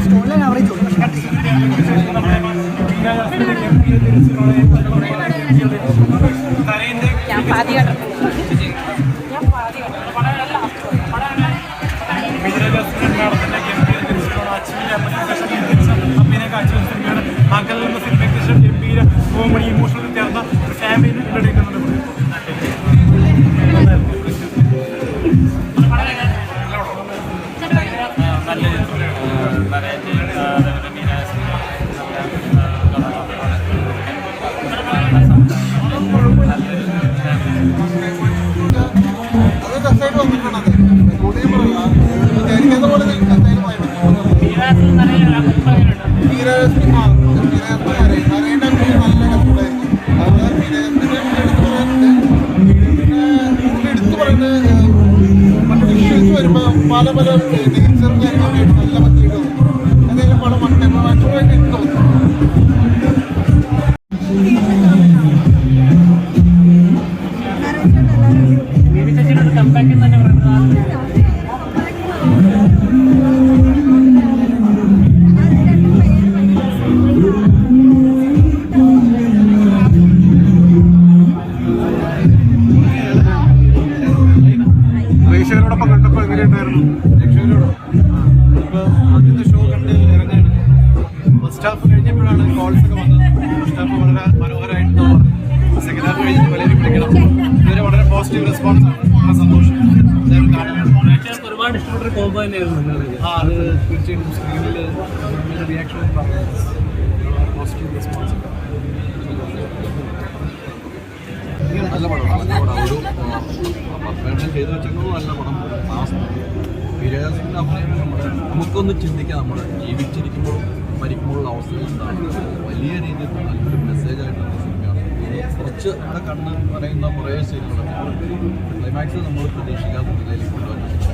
സ്റ്റോണിലാണ് അവിടെ ഞാൻ പാതി അഭിനയ കാഴ്ചവെച്ച സിനിമയാണ്. മക്കളിൽ നിന്ന് സിനിമയ്ക്ക് ശേഷം ഗംഭീര കോമഡി ഇമോഷണൽ ചേർന്ന ഒരു ഫാമിലി എടുക്കുന്നുണ്ട്. നല്ല പല പല നേച്ചറും കാര്യങ്ങളൊക്കെ നല്ല പറ്റിയിട്ട് എന്തെങ്കിലും പടം മറ്റുള്ളതായിട്ട് എനിക്ക് പ്രേക്ഷകരോടൊപ്പം കണ്ടപ്പോൾ എങ്ങനെയുണ്ടായിരുന്നു? ഇപ്പോൾ ആദ്യത്തെ ഷോ കണ്ട് ഇറങ്ങാണ്. ഫസ്റ്റ് ഹാഫ് കഴിഞ്ഞപ്പോഴാണ് കോൾസ് ഒക്കെ വന്നത്. ഫസ്റ്റ് ഹാഫ് വളരെ മനോഹരമായിട്ട് സെക്കൻഡ് ഹാഫ് കഴിഞ്ഞിട്ട് പലരും വിളിക്കണം. ഇതുവരെ വളരെ പോസിറ്റീവ് റെസ്പോൺസ് ആണ്. വളരെ സന്തോഷം. എല്ലാവരും കാണുകയാണ്. ഒരുപാട് ഇഷ്ടപ്പെട്ട കോമ്പോ തന്നെയായിരുന്നു. അത് തീർച്ചയായിട്ടും സ്ക്രീനിൽ റിയാക്ഷൻ പോസിറ്റീവ് റെസ്പോൺസ് ഉണ്ട്. നല്ല പടമാണ്. നല്ല പടം. ഒരു പർഫെക്ഷൻ ചെയ്തു വെച്ചിരിക്കുന്നത് നല്ല പടം. വിരേസിൻ്റെ അഭിനയം നമുക്കൊന്ന് ചിന്തിക്കാം. നമ്മൾ ജീവിച്ചിരിക്കുമ്പോഴും മരിക്കുമ്പോഴുള്ള അവസ്ഥകൾ എന്താണ്. വലിയ രീതിയിൽ നല്ലൊരു മെസ്സേജായിട്ടുള്ള സിനിമയാണ്. കുറച്ച് അവിടെ കണ്ണ് പറയുന്ന കുറേ ശരികളുണ്ട്. ക്ലൈമാക്സ് നമ്മൾ പ്രതീക്ഷിക്കാത്ത നിലയിൽ കൊണ്ടുവന്നിട്ടുണ്ട്.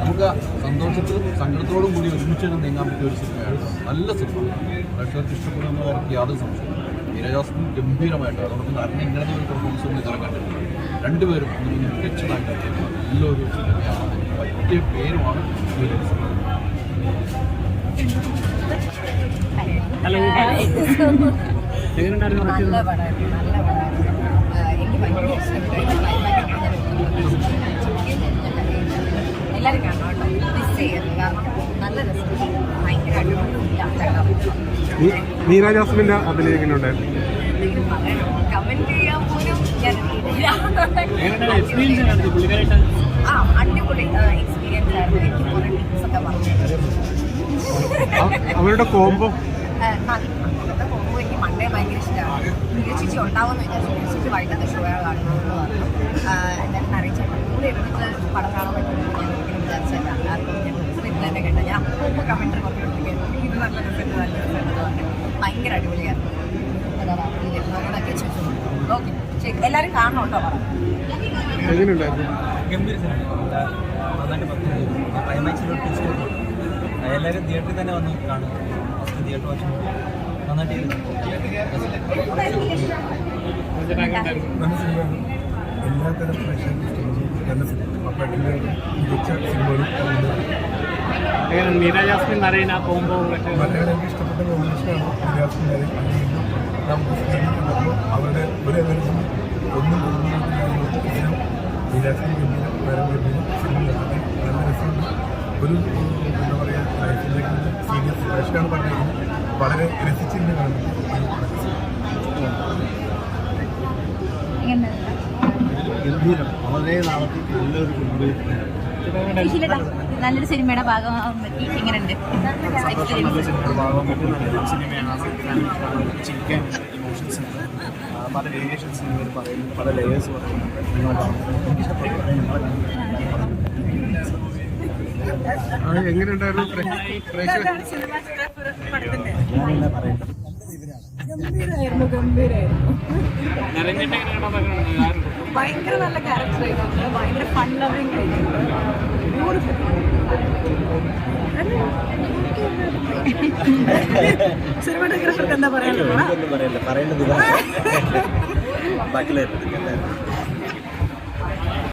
നമുക്ക് സന്തോഷത്തിലും സങ്കടത്തോടും കൂടി ഒരുമിച്ച് നീങ്ങാൻ പറ്റിയ ഒരു സിനിമയാണ്. നല്ല സിനിമ. പ്രേക്ഷകർക്ക് ഇഷ്ടപ്പെടുന്ന കാര്യത്തിൽ യാതൊരു സംശയം. നീരജാസും ഗംഭീരമായിട്ട് അതോടൊപ്പം തന്നെ ഇങ്ങനത്തെ ഒരു പെർഫോമൻസ് ഒന്നും ഇതുവരെ കണ്ടിട്ടില്ല. രണ്ടുപേരും മികച്ചതായിട്ട് നല്ലൊരു സിനിമയാണ്. പറ്റിയ പേരുമാണ് ഈ ഒരു സിനിമ. നല്ല പടമായിരുന്നു. നല്ല പടമായിരുന്നു. എനിക്ക് ഭയങ്കര ഇഷ്ടപ്പെട്ടു. എല്ലാവരും കാണണം കേട്ടോ. മിസ് ചെയ്യരുത്. കാരണം നല്ല രസം. ഭയങ്കര അടിപൊളി. നീരജാസ്മിൻ്റെ അഭിനയം എങ്ങനെയുണ്ടായിരുന്നു? കമന്റ് ചെയ്യാൻ പോലും ഞാൻ അടിപൊളി എക്സ്പീരിയൻസ് ആയിരുന്നു. എനിക്ക് കുറെ ടിപ്സ് ഒക്കെ പറഞ്ഞു. അവരുടെ കോംബോ അങ്ങനത്തെ കോംബോ എനിക്ക് മണ്ടേ ഭയങ്കര ഇഷ്ടമാണ്. ചേച്ചി ഉണ്ടാവുമെന്ന് വിചാരിച്ചു. ചേച്ചി വൈകിട്ടത്തെ ഷോയാണ് കാണുന്നത്. എന്തായാലും അറിയിച്ചപ്പോൾ കൂടെ ഇരുന്നിട്ട് പടം കാണാൻ പറ്റുമെന്ന് ഞാൻ ഒരിക്കലും വിചാരിച്ചില്ല. കാരണം ഞാൻ വീട്ടിൽ തന്നെ കേട്ട ഞാൻ അപ്പോൾ കമൻറ്റ് പറഞ്ഞു ഇത് നല്ല രസമുണ്ട് നല്ല രസമുണ്ടെന്ന് പറഞ്ഞു. ഭയങ്കര അടിപൊളിയായിരുന്നു. അതൊക്കെ ചോദിച്ചു. ഓക്കെ ശരി, എല്ലാവരും കാണണം കേട്ടോ. എങ്ങനെയുണ്ടായിരുന്നു? ഗംഭീര സിനിമ. നന്നായിട്ട് പറ്റും. ക്ലൈമാക്സിലോട്ട് എല്ലാവരും തിയേറ്ററിൽ തന്നെ വന്ന് കാണും. ഫസ്റ്റ് തിയേറ്റർ വാച്ച് നന്നായിട്ട് എല്ലാത്തരം നല്ല സിനിമ. മികച്ച സിനിമകളും നീരജാസ്മിൻ നരേന കോംബോ മലയാളം എനിക്ക് ഇഷ്ടപ്പെട്ട കോമ്പിനേഷനാണ്. നിരാസ്മിൻ നരേൻ നമുക്ക് സ്ക്രീനിൽ കണ്ടപ്പോൾ അവരുടെ ഒരു എനർജി ഒന്നും തോന്നുന്നതിനും നിരാസ്മിൻ ഗംഭീര വേറെ ഗംഭീരം സിനിമ കണ്ടത് നല്ല രസമുണ്ട്. ഒരു എന്താ പറയുക ലൈഫിലേക്ക് സീരിയസ് പ്രശ്നമാണ് പറഞ്ഞിരിക്കുന്നത്. വളരെ രസിച്ചിരുന്ന് കാണുന്നത് ഗംഭീരം. വളരെ നാളത്തേക്ക് നല്ലൊരു നല്ലൊരു സിനിമയുടെ ഭാഗമാകാൻ പറ്റി. എങ്ങനെയുണ്ട്? ചിരിക്കാൻ ഇമോഷൻസ് ഉണ്ട്. പല വേരിയേഷൻസ് നിങ്ങൾ പറയുന്നു, പല ലെയേഴ്സ് പറയുന്നുണ്ട്. എങ്ങനെയുണ്ടായിരുന്നു? ഗംഭീരായിരുന്നു. ഭയങ്കര നല്ല ക്യാരക്ടറായിരുന്നു. ഭയങ്കര ഫൺ ലവിങ് ആയിരുന്നു. സിനിമാറ്റോഗ്രാഫർക്ക് എന്താ പറയാനുള്ളത്? പറയേണ്ടത് ബാക്കിലായിരുന്നു.